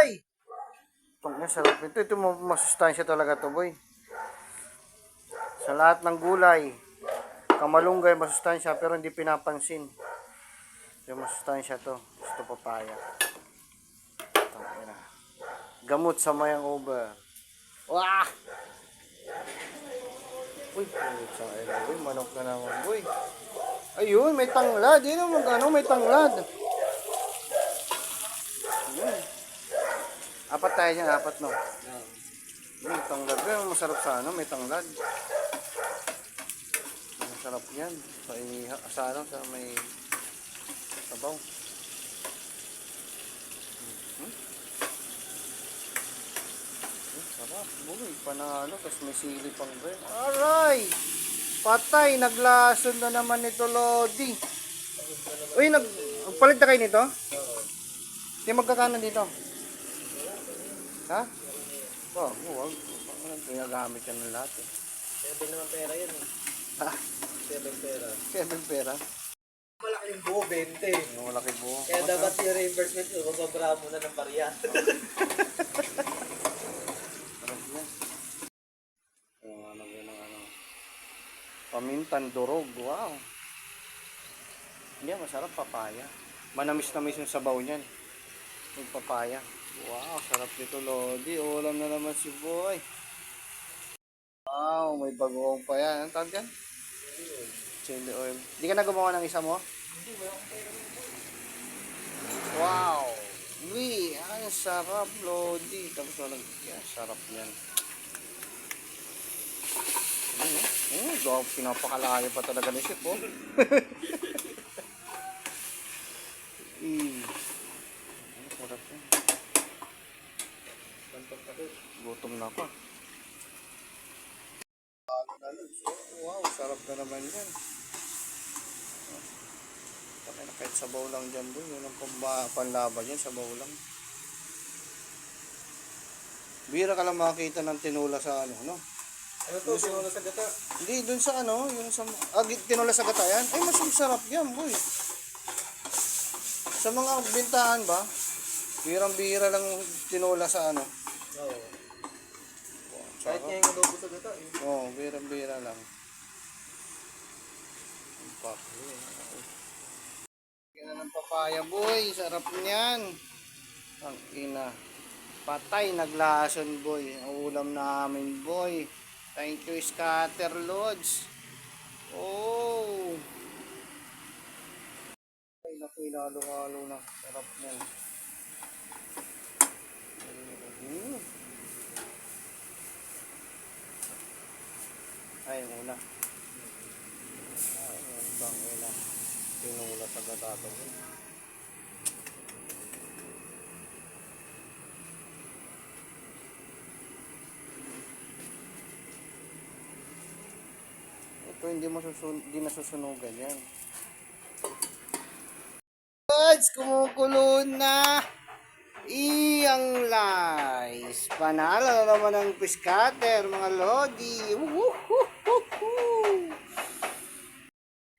boy! Pag sarap nito. Ito masustansya talaga to, boy. Sa lahat ng gulay, kamalunggay masustansya pero hindi pinapansin. Yung masustansya to. Gusto papaya. Tangina. Gamot sa mayang over. Wah! Uy, sa boy, manok na naman, boy. Ayun, may tanglad. Yun ang ano, may tanglad. Ayun. Apat tayo dyan, apat no. May tanglad. Pero masarap sa ano, may tanglad. Masarap yan. Sa ano, sa may sabaw. Sarap, boy. Panalo. Tapos may sili pang bread. Aray! Patay, naglason na naman nito, Lodi. Uy, nagpalit na kayo nito? Hindi magkakano dito? Ha? Oh, huwag. Ginagamit ka ng lahat eh. 7 naman pera yan eh. Ha? 7 pera. 7 pera? Malaki yung buo, 20. Ang malaki buo. Kaya dapat yung reimbursement ko, masobra mo na ng barya. Sarap yan. Ano yun ang ano. Pamintan durog. Wow. Hindi, masarap papaya. Manamis-namis yung sabaw niyan. Yung papaya. Wow, sarap nito, Lodi. Ulam na naman si Boy. Wow, may bagoong pa yan. Anong tawag yan? Chili oil. Hindi ka na gumawa ng isa mo? Wow. Uy, ang sarap, Lodi. Tapos walang, yan, sarap yan. Pinapakalayo pa talaga ni Chef, oh. Sarap yan. Gutom na pa. Wow, sarap na naman yan. Kahit sabaw lang dyan, boy. Yun ang panlaban yan, sabaw lang. Bira ka lang makakita ng tinula sa ano, no? Ano to, sinula sa gata? Hindi, dun sa ano, yung sa... tinula sa gata yan? Ay, mas masarap yan, boy. Sa mga bintahan ba, birang-bira lang tinula sa ano. Oo. Kahit nga yung adobo sa gata eh. Oo, birang-bira lang. Pak. Yan ng papaya, boy. Sarap niyan. Ang ina. Patay, naglason, boy. Ang ulam namin, boy. Thank you, Scatter Lodge. Oh. Ay, naku, inalo-halo na. Sarap niyan. Ay, yung una. Ay, yung bang ina. Tinula sa gatato. Ito hindi nasusunugan yan. Buds, kumukulo na. Iyang lies. Panalo na naman ang Piscatter, mga Lodi. Woohoo!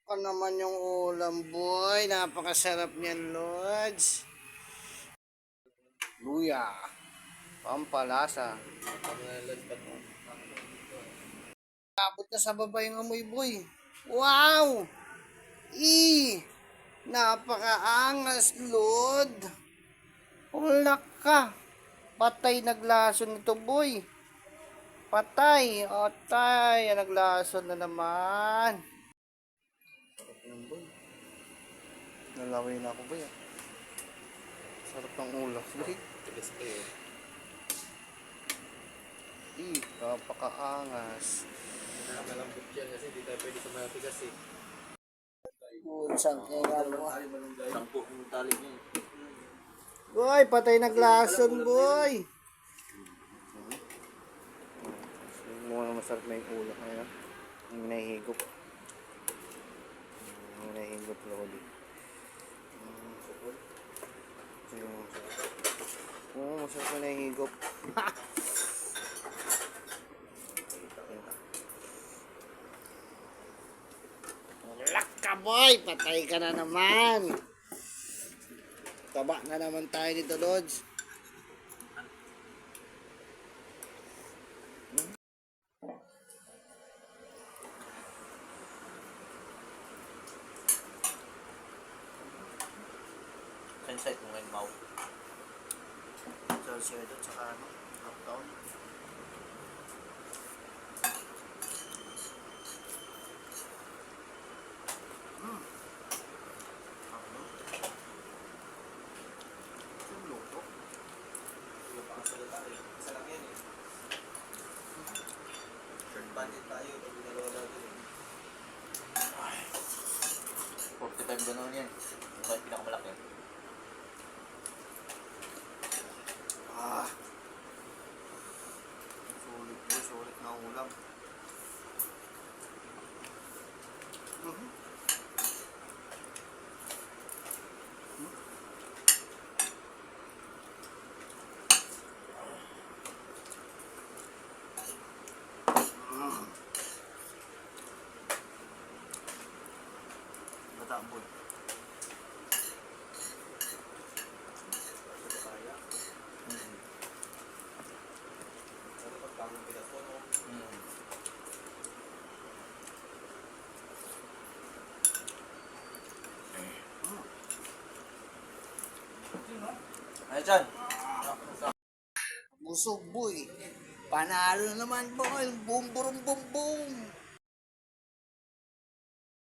Ito naman yung ulam, boy. Napakasarap niyan, Lods. Luya. Pampalasa. Abot na sa baba yung amoy, boy. Wow! Napakaangas, Lord. Ulak ka. Patay, naglason nito, boy. Patay. Otay. Naglason na naman. Sarap yan, boy. Nalaway na ako, boy. Sarap ng ulam, boy. Tigas pa yun. Napakaangas. Nakakalambot yan kasi hindi tayo pwede sa matigas eh. Saan kaya mo? Sampo yung tali niya eh. Boy, patay naglason, boy. Mukha na masarap na yung ulam. Ayan. Yung nahihigop. Yung nahihigop, Lodi. Oo, masarap na nahihigop. Lak ka, boy. Patay ka na naman. Taba na naman tayo dito, Lods. Mau. Salcedo, tsaka ano, lockdown. Ano? Yung luto. Yung pangasalan tayo. Isa lang yan eh. Short budget tayo. Pag ginalawa natin eh. 45 gano'n yan. Yung may pinakamalaki. Ah. Sulit po, sulit na ulam. Mhm. Batambol. Sa kaya. Ano pag bagong pinaso, no? Ano dyan? Busog boy. Panalo na naman boy. Boom, boom, boom, boom.